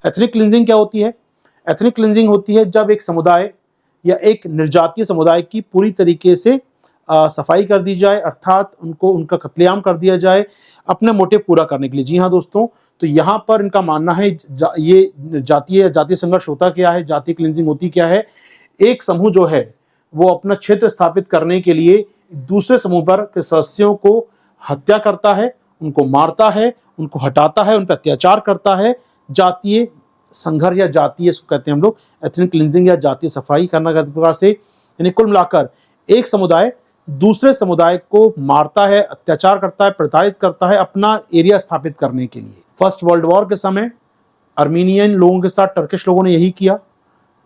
Ethnic cleansing क्या होती है? एथनिक क्लिनजिंग होती है जब एक समुदाय या एक निर्जातीय समुदाय की पूरी तरीके से सफाई कर दी जाए, अर्थात उनको उनका कत्लेआम कर दिया जाए अपने मोटिव पूरा करने के लिए। जी हाँ दोस्तों, तो यहाँ पर इनका मानना है ये जातीय संघर्ष होता क्या है, जातीय क्लिनजिंग होती क्या है? एक समूह जो है वो अपना क्षेत्र स्थापित करने के लिए दूसरे समूह पर के सदस्यों को हत्या करता है, उनको मारता है, उनको हटाता है, उन पर अत्याचार करता है। जातीय संघर्ष या जातीय कहते हैं हम लोग एथनिक क्लिनजिंग या जातीय सफाई करना का प्रकार से, यानी कुल मिलाकर एक समुदाय दूसरे समुदाय को मारता है, अत्याचार करता है, प्रताड़ित करता है अपना एरिया स्थापित करने के लिए। फर्स्ट वर्ल्ड वॉर के समय अर्मीनियन लोगों के साथ टर्किश लोगों ने यही किया।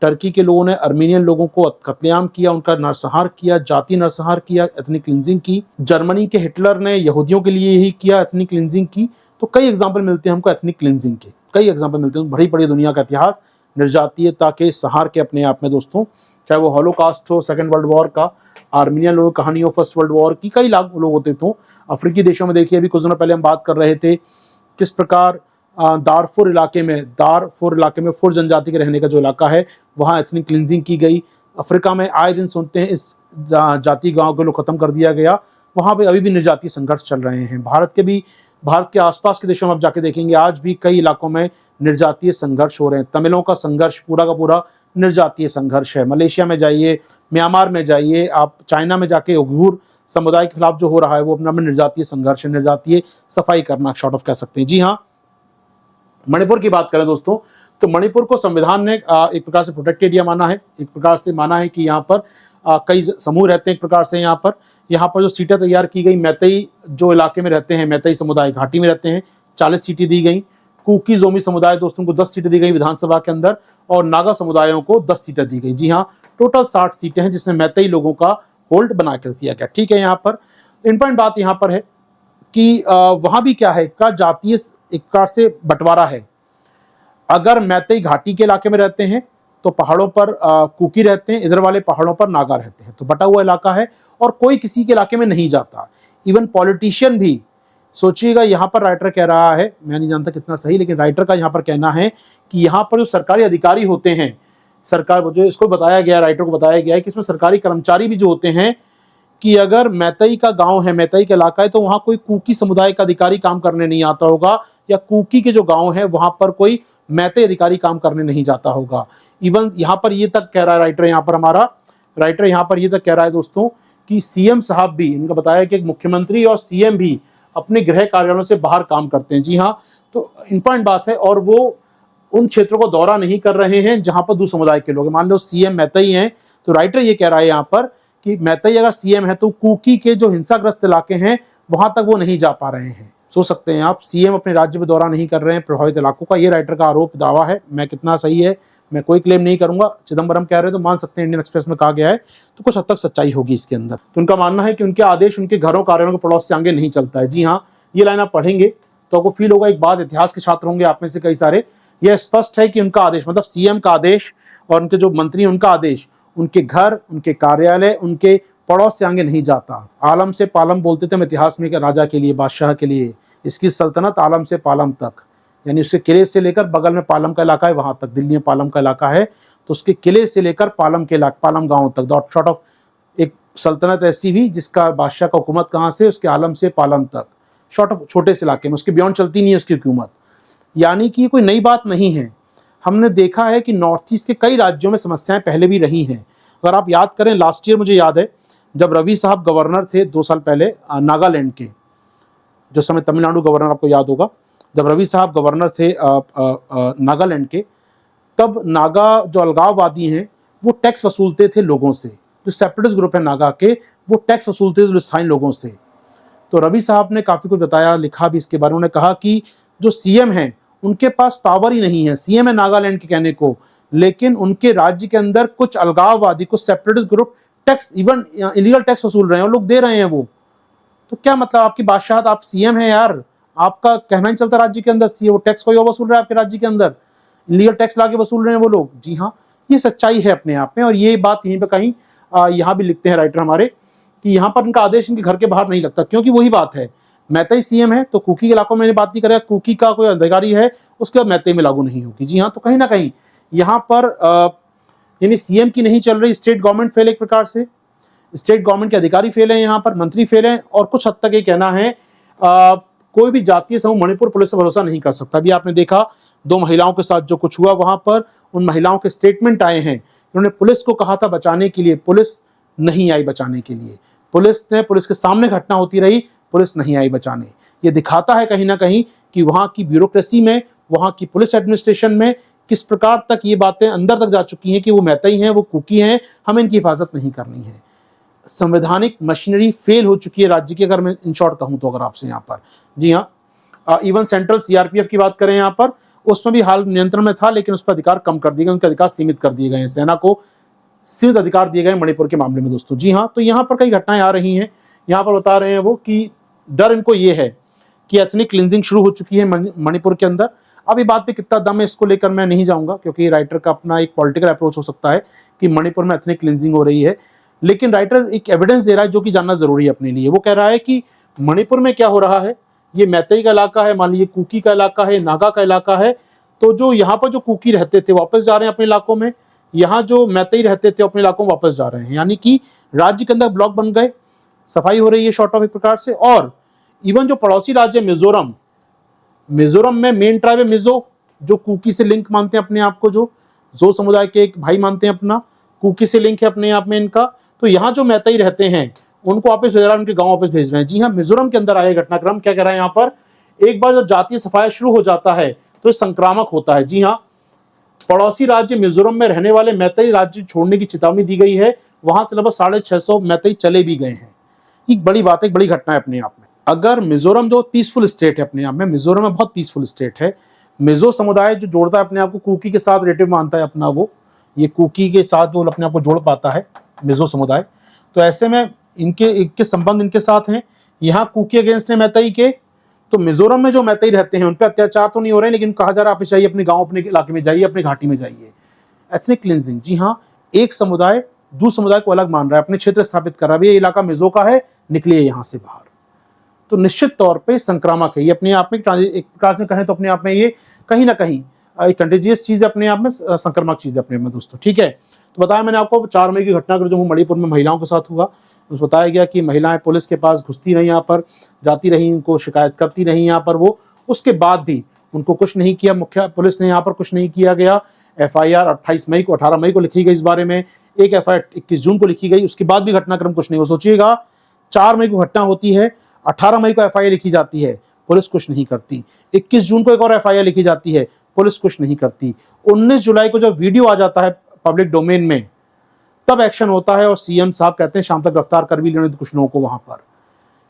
टर्की के लोगों ने अर्मीनियन लोगों को कत्लेआम किया, उनका नरसंहार किया, जाति नरसंहार किया, एथनिक क्लिनजिंग की। जर्मनी के हिटलर ने यहूदियों के लिए यही किया, एथनिक क्लिनजिंग की। तो कई एग्जाम्पल मिलते हैं हमको एथनिक क्लिनजिंग के, कई एग्जाम्पल मिलते हैं। बड़ी बड़ी दुनिया का इतिहास निर्जातीयता के सहार के अपने आप में दोस्तों, चाहे वो हॉलोकास्ट हो, सेकेंड वर्ल्ड वॉर का, आर्मीनियन लोगों की कहानी हो, फर्स्ट वर्ल्ड वॉर की, कई लाख लोग होते थे। अफ्रीकी देशों में देखिए, अभी कुछ दिनों पहले हम बात कर रहे थे किस प्रकार दारफुर इलाके में फुर जनजाति के रहने का जो इलाका है वहाँ एथनिक क्लिनजिंग की गई। अफ्रीका में आए दिन सुनते हैं इस जाति गांव को लोग खत्म कर दिया गया। वहाँ पे अभी भी निर्जातीय संघर्ष चल रहे हैं। भारत के आसपास के देशों में आप जाके देखेंगे आज भी कई इलाकों में निर्जातीय संघर्ष हो रहे हैं। तमिलों का संघर्ष पूरा का पूरा निर्जातीय संघर्ष है। मलेशिया में जाइए, म्यांमार में जाइए, आप चाइना में जाके उइघुर समुदाय के खिलाफ जो हो रहा है वो अपना निर्जातीय संघर्ष है, निर्जातीय सफाई करना शॉर्ट ऑफ कह सकते हैं। जी हाँ, मणिपुर की बात करें दोस्तों, तो मणिपुर को संविधान ने एक प्रकार से प्रोटेक्टेड एरिया माना है। एक प्रकार से माना है कि यहाँ पर कई समूह रहते हैं। एक प्रकार से यहाँ पर जो सीटें तैयार की गई, मैतेई जो इलाके में रहते हैं, मैतेई समुदाय घाटी में रहते हैं, 40 सीटें दी गई। कुकी जोमी समुदाय दोस्तों को 10 सीटें दी गई विधानसभा के अंदर, और नागा समुदायों को 10 सीटें दी गई। जी हाँ, टोटल 60 सीटें हैं जिसमें मैतेई लोगों का होल्ड बना कर दिया गया। ठीक है, यहाँ पर इंपॉर्टेंट बात यहाँ पर है कि वहाँ भी क्या है का जातीय एक प्रकार से बंटवारा है। अगर मैतेई घाटी के इलाके में रहते हैं तो पहाड़ों पर कुकी रहते हैं, इधर वाले पहाड़ों पर नागा रहते हैं। तो बटा हुआ इलाका है और कोई किसी के इलाके में नहीं जाता। इवन पॉलिटिशियन भी, सोचिएगा, यहाँ पर राइटर कह रहा है, मैं नहीं जानता कितना सही, लेकिन राइटर का यहाँ पर कहना है कि यहाँ पर जो सरकारी अधिकारी होते हैं, सरकार जो इसको बताया गया, राइटर को बताया गया है कि इसमें सरकारी कर्मचारी भी जो होते हैं कि अगर मैतेई का गांव है, मैतेई का इलाका है, तो वहां कोई कुकी समुदाय का अधिकारी काम करने नहीं आता होगा, या कुकी के जो गांव है वहां पर कोई मैतेई अधिकारी काम करने नहीं जाता होगा। इवन यहाँ पर ये तक कह रहा है राइटर, यहाँ पर ये तक कह रहा है दोस्तों कि सीएम साहब भी, इनका बताया कि मुख्यमंत्री और सीएम भी अपने गृह कार्यालयों से बाहर काम करते हैं। जी हाँ, तो इंपॉर्टेंट बात है, और वो उन क्षेत्रों को दौरा नहीं कर रहे हैं जहां पर दूसरे समुदाय के लोग हैं। मान लो सीएम मैतेई हैं, तो राइटर ये कह रहा है यहाँ पर कि मैतेई अगर सीएम है तो कुकी के जो हिंसाग्रस्त इलाके हैं वहां तक वो नहीं जा पा रहे हैं। सोच सकते हैं आप, सीएम अपने राज्य में दौरा नहीं कर रहे हैं प्रभावित इलाकों का। ये राइटर का आरोप दावा है। मैं कितना सही है मैं कोई क्लेम नहीं करूंगा, चिदम्बरम कह रहे हैं तो मान सकते हैं, इंडियन एक्सप्रेस में कहा गया है, तो कुछ हद तक सच्चाई होगी इसके अंदर। तो उनका मानना है कि उनके आदेश उनके घरों कार्यालयों के पड़ोस से आगे नहीं चलता है। जी हाँ, ये लाइन आप पढ़ेंगे तो आपको फील होगा, एक बात, इतिहास के छात्र होंगे आप में से कई सारे, यह स्पष्ट है कि उनका आदेश, मतलब सीएम का आदेश और उनके जो मंत्री उनका आदेश उनके घर, उनके कार्यालय, उनके पड़ोस से आगे नहीं जाता। आलम से पालम बोलते थे हम इतिहास में, राजा के लिए, बादशाह के लिए, इसकी सल्तनत आलम से पालम तक, यानी उसके किले से लेकर बगल में पालम का इलाका है वहां तक, दिल्ली में पालम का इलाका है, तो उसके किले से लेकर पालम के इलाका, पालम गांव तक, डॉट शॉर्ट ऑफ एक सल्तनत ऐसी भी जिसका बादशाह का हुकूमत कहाँ से, उसके आलम से पालम तक, शॉर्ट ऑफ छोटे से इलाके में, उसके बियॉन्ड चलती नहीं है उसकी हुकूमत। यानी कि कोई नई बात नहीं है। हमने देखा है कि नॉर्थ ईस्ट के कई राज्यों में समस्याएं पहले भी रही हैं। अगर आप याद करें, लास्ट ईयर मुझे याद है जब रवि साहब गवर्नर थे 2 साल पहले नागालैंड के, जो समय तमिलनाडु गवर्नर आपको याद होगा, जब रवि साहब गवर्नर थे नागालैंड के, तब नागा जो अलगाववादी हैं वो टैक्स वसूलते थे लोगों से, जो सेपरेटिस्ट ग्रुप है नागा के, वो टैक्स वसूलते थे स्थानीय लोगों से। तो रवि साहब ने काफ़ी कुछ बताया, लिखा भी इसके बारे में। उन्होंने कहा कि जो सीएम हैं उनके पास पावर ही नहीं है, सीएम है नागालैंड के कहने को, लेकिन उनके राज्य के अंदर कुछ अलगाववादी, कुछ separatist group tax, even illegal tax वसूल रहे हैं और लोग दे रहे हैं वो। तो क्या मतलब, आपकी बादशाहत, आप सीएम हैं यार, आपका कहना ही चलता राज्य के अंदर, वो टैक्स कोई और वसूल रहा है आपके राज्य के अंदर, इलीगल टैक्स लाके वसूल रहे हैं वो लोग। जी हाँ, ये सच्चाई है अपने आप में, और ये बात यहीं पे कहीं यहाँ भी लिखते हैं राइटर हमारे कि यहाँ पर उनका आदेश इनके घर के बाहर नहीं लगता, क्योंकि वही बात है, मैतेई सीएम है तो कुकी के इलाकों में बात नहीं करेगा, कुकी का कोई अधिकारी है उसके बाद मैतेई में लागू नहीं होगी। जी हाँ, तो कहीं ना कहीं यहाँ पर यानी सीएम की नहीं चल रही, स्टेट गवर्नमेंट फेल, एक प्रकार से स्टेट गवर्नमेंट के अधिकारी फेल हैं, यहाँ पर मंत्री फेल हैं, और कुछ हद तक ये कहना है कोई भी जातीय समूह मणिपुर पुलिस पर भरोसा नहीं कर सकता। अभी आपने देखा 2 महिलाओं के साथ जो कुछ हुआ, वहां पर उन महिलाओं के स्टेटमेंट आए हैं, उन्होंने पुलिस को कहा था बचाने के लिए, पुलिस नहीं आई बचाने के लिए, पुलिस के सामने घटना होती रही, पुलिस नहीं आई बचाने। ये दिखाता है कहीं ना कहीं कि वहां की ब्यूरोक्रेसी में, वहां की पुलिस एडमिनिस्ट्रेशन में किस प्रकार तक ये बातें अंदर तक जा चुकी हैं कि वो मैतेई हैं, वो कुकी हैं, हमें इनकी हिफाजत नहीं करनी है। संवैधानिक मशीनरी फेल हो चुकी है राज्य की, अगर मैं इन शॉर्ट कहूं तो, अगर आपसे यहाँ पर। जी हाँ, इवन सेंट्रल सीआरपीएफ की बात करें यहाँ पर, उसमें भी हाल नियंत्रण में था, लेकिन उस पर अधिकार कम कर दिए गए, उनके अधिकार सीमित कर दिए गए हैं, सेना को सीमित अधिकार दिए गए मणिपुर के मामले में दोस्तों। जी हाँ, तो यहाँ पर कई घटनाएं आ रही हैं, यहाँ पर बता रहे हैं वो कि डर इनको ये है कि एथनिक क्लिनजिंग शुरू हो चुकी है मणिपुर के अंदर। अब ये बात पे कितना दम है इसको लेकर मैं नहीं जाऊंगा, क्योंकि राइटर का अपना एक पॉलिटिकल अप्रोच हो सकता है कि मणिपुर में एथनिक क्लिनजिंग हो रही है, लेकिन राइटर एक एविडेंस दे रहा है जो कि जानना जरूरी है अपने लिए। वो कह रहा है कि मणिपुर में क्या हो रहा है, ये मैतेई का इलाका है, मान लीजिए कुकी का इलाका है, नागा का इलाका है, तो जो यहाँ पर जो कुकी रहते थे वापस जा रहे हैं अपने इलाकों में, यहाँ जो मैतेई रहते थे अपने इलाकों में वापस जा रहे हैं, यानी कि राज्य के अंदर ब्लॉक बन गए, सफाई हो रही है शॉर्ट ऑफ एक प्रकार से। और इवन जो पड़ोसी राज्य मिजोरम, मिजोरम में मेन ट्राइब है मिजो, जो कुकी से लिंक मानते हैं अपने आप को, जो समुदाय के एक भाई मानते हैं अपना, कुकी से लिंक है अपने आप में इनका। तो यहाँ जो मैतेई रहते हैं उनको वापस भेज रहा है, उनके गांव वापस भेज रहे हैं। जी हाँ, मिजोरम के अंदर आया घटनाक्रम, क्या कह रहा है यहाँ पर, एक बार जब जातीय सफाया शुरू हो जाता है तो ये संक्रामक होता है। जी हाँ, पड़ोसी राज्य मिजोरम में रहने वाले मैतेई राज्य छोड़ने की चेतावनी दी गई है, वहां से लगभग 650 मैतेई चले भी गए हैं। एक बड़ी बात है, एक बड़ी घटना है अपने आप में। अगर मिजोरम जो पीसफुल स्टेट है अपने आप में, मिजोरम में बहुत पीसफुल स्टेट है, मिजो समुदाय जो जोड़ता है अपने आप को कुकी के साथ, रिलेटिव मानता है अपना, वो ये कुकी के साथ वो अपने आप को जोड़ पाता है मिजो समुदाय, तो ऐसे में इनके संबंध इनके साथ हैं। यहाँ कुकी अगेंस्ट है मैतेई के, तो मिजोरम में जो मैतेई रहते हैं उन पर अत्याचार तो नहीं हो रहे, लेकिन कहा जा रहा है आप चाहिए अपने गांव, अपने इलाके में जाइए, अपने घाटी में जाइए। एथनिक क्लिनजिंग, जी हाँ, एक समुदाय दूसरे समुदाय को अलग मान रहा है, अपने क्षेत्र स्थापित कर रहा है, ये इलाका मिजो का है, निकलिए यहाँ से बाहर। तो निश्चित तौर पे संक्रामक है ये अपने आप में, एक प्रकार से कहें तो अपने आप में ये कहीं ना कहीं एक कंटेजियस चीज है अपने आप में, संक्रामक चीज है अपने में दोस्तों। ठीक है, तो बताया मैंने आपको 4 मई की घटना जो मणिपुर में महिलाओं के साथ हुआ, उस बताया गया कि महिलाएं पुलिस के पास घुसती रही, यहाँ पर जाती रही, उनको शिकायत करती रही यहाँ पर वो, उसके बाद भी उनको कुछ नहीं किया, मुख्य पुलिस ने यहाँ पर कुछ नहीं किया गया। एफआईआर 18 मई को लिखी गई इस बारे में, एक एफआईआर 21 जून को लिखी गई, उसके बाद भी घटनाक्रम कुछ नहीं हुआ। सोचिएगा 4 मई को घटना होती है, 18 मई को एफआईआर लिखी जाती है, पुलिस कुछ नहीं करती, 21 जून को एक और एफआईआर लिखी जाती है, पुलिस कुछ नहीं करती, 19 जुलाई को जब वीडियो आ जाता है पब्लिक डोमेन में तब एक्शन होता है, और सीएम साहब कहते हैं शाम तक गिरफ्तार कर भी लेने कुछ लोगों को। वहां पर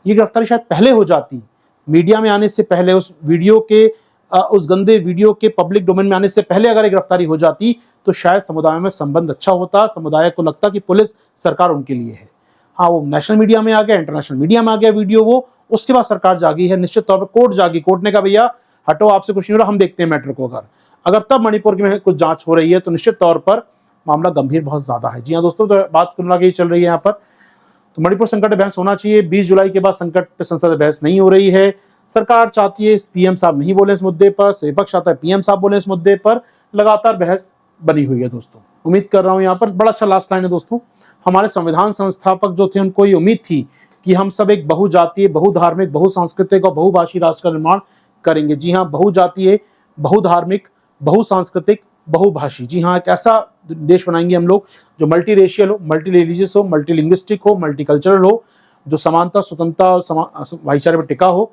ये गिरफ्तारी शायद पहले हो जाती, मीडिया में आने से पहले, उस वीडियो के उस गंदे वीडियो के पब्लिक डोमेन में आने से पहले अगर गिरफ्तारी हो जाती तो शायद समुदाय में संबंध अच्छा होता, समुदाय को लगता कि पुलिस सरकार उनके लिए है। हाँ, वो नेशनल मीडिया में आ गया, इंटरनेशनल मीडिया में आ गया वीडियो, वो उसके बाद सरकार जागी है, निश्चित तौर पर कोर्ट जागी, कोर्ट ने कहा भैया हटो, आपसे कुछ नहीं हो रहा, हम देखते हैं मैटर को। अगर तब मणिपुर में कुछ जांच हो रही है तो निश्चित तौर पर मामला गंभीर बहुत ज्यादा है। जी हाँ दोस्तों, तो बात कुल मिला चल रही है यहाँ पर, तो मणिपुर संकट पे बहस होना चाहिए। 20 जुलाई के बाद संकट पे संसद में बहस नहीं हो रही है, सरकार चाहती है पीएम साहब नहीं बोले इस मुद्दे पर, विपक्ष चाहता है पीएम साहब बोले इस मुद्दे पर, लगातार बहस बनी हुई है दोस्तों। उम्मीद कर रहा हूँ यहाँ पर बड़ा अच्छा लास्ट लाइन है दोस्तों, हमारे संविधान संस्थापक जो थे उनको ये उम्मीद थी कि हम सब एक बहुजातीय, बहुधार्मिक, बहुसांस्कृतिक और बहुभाषी राष्ट्र का निर्माण करेंगे। जी हाँ, बहुजातीय, बहुधार्मिक, बहुसांस्कृतिक, बहुभाषी, जी हाँ, एक ऐसा देश बनाएंगे हम लोग जो मल्टी रेशियल हो, मल्टी रिलीजियस हो, मल्टी लिंग्विस्टिक हो, मल्टी कल्चरल हो, जो समानता, स्वतंत्रता और भाईचारे पर टिका हो।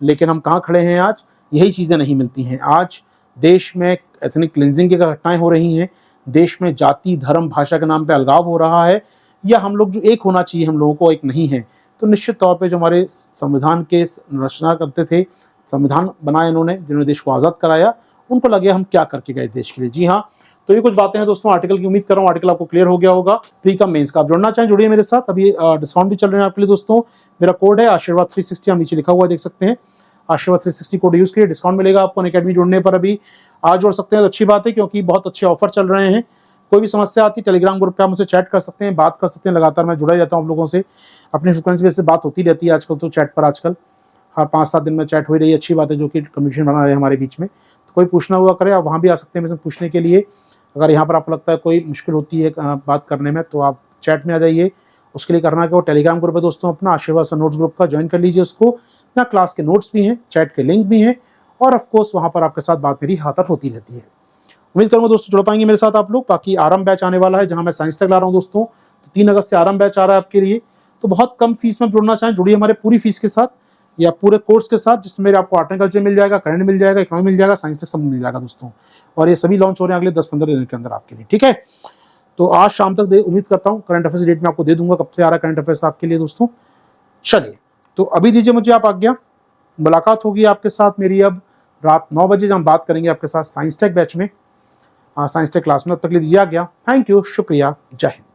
लेकिन हम कहाँ खड़े हैं आज, यही चीज़ें नहीं मिलती हैं। आज देश में एथनिक क्लिनजिंग की घटनाएं हो रही हैं, देश में जाति, धर्म, भाषा के नाम पे अलगाव हो रहा है, या हम लोग जो एक होना चाहिए हम लोगों को एक नहीं है। तो निश्चित तौर पे जो हमारे संविधान के रचना करते थे, संविधान बनाए इन्होंने, जिन्होंने देश को आज़ाद कराया, उनको लगे हम क्या करके गए देश के लिए। जी हाँ, तो ये कुछ बातें हैं दोस्तों आर्टिकल की, उम्मीद कर रहा हूँ आर्टिकल आपको क्लियर हो गया होगा। प्री का मेंस का आप जुड़ना चाहें जुड़िए मेरे साथ, अभी डिस्काउंट भी चल रहे हैं आपके लिए दोस्तों। मेरा कोड है आशीर्वाद 360, आप नीचे लिखा हुआ देख सकते हैं, आशीर्वाद 360 कोड यूज करिए, डिस्काउंट मिलेगा आपको अकेडमी जुड़ने पर। अभी आज जोड़ सकते हैं तो अच्छी बात है, क्योंकि बहुत अच्छे ऑफर चल रहे हैं। कोई भी समस्या आती है टेलीग्राम ग्रुप पे आप मुझसे चैट कर सकते हैं, बात कर सकते हैं, लगातार मैं जुड़ा रहता हूँ आप लोगों से, अपनी फ्रिक्वेंसी से बात होती रहती है आजकल तो चैट पर आजकल। हर 5-7 दिन में चैट हो रही है, अच्छी बात है, जो कि कम्युनिकेशन बना रहे हैं हमारे बीच में। तो कोई पूछना हुआ करे, आप वहाँ भी आ सकते हैं मुझसे पूछने के लिए। अगर यहाँ पर आपको लगता है कोई मुश्किल होती है बात करने में, तो आप चैट में आ जाइए। उसके लिए करना क्या, वो टेलीग्राम ग्रुप है दोस्तों अपना आशीर्वाद सर नोट्स ग्रुप का, ज्वाइन कर लीजिए उसको। यहाँ क्लास के नोट्स भी हैं, चैट के लिंक भी हैं, और ऑफकोर्स वहाँ पर आपके साथ बात मेरी हाथ होती रहती है। उम्मीद करूँगा दोस्तों जुड़ पाएंगे मेरे साथ आप लोग। बाकी आरंभ बैच आने वाला है, जहाँ मैं साइंस टेक ला रहा हूँ दोस्तों। तो 3 अगस्त से आरंभ बैच आ रहा है आपके लिए। तो बहुत कम फीस में जुड़ना चाहें, जुड़िए हमारे पूरी फीस के साथ या पूरे कोर्स के साथ, जिसमें मेरे आपको आर्ट एंड कल्चर मिल जाएगा, करंट मिल जाएगा, इकोनॉमी मिल जाएगा, साइंस टेक सब मिल जाएगा दोस्तों। और ये सभी लॉन्च हो रहे हैं अगले 10-15 दिन के अंदर आपके लिए, ठीक है। तो आज शाम तक उम्मीद करता हूँ करंट अफेयर्स डेट में आपको दे दूंगा, कब से आ रहा है करंट अफेयर्स आपके लिए दोस्तों। चलिए, तो अभी दीजिए मुझे आप आज्ञा। मुलाकात होगी आपके साथ मेरी अब रात 9 बजे, जब हम बात करेंगे आपके साथ साइंस टेक बैच में, साइंस टेक क्लास में। तब तक ले दीजिए आज्ञा। थैंक यू, शुक्रिया, जय हिंद।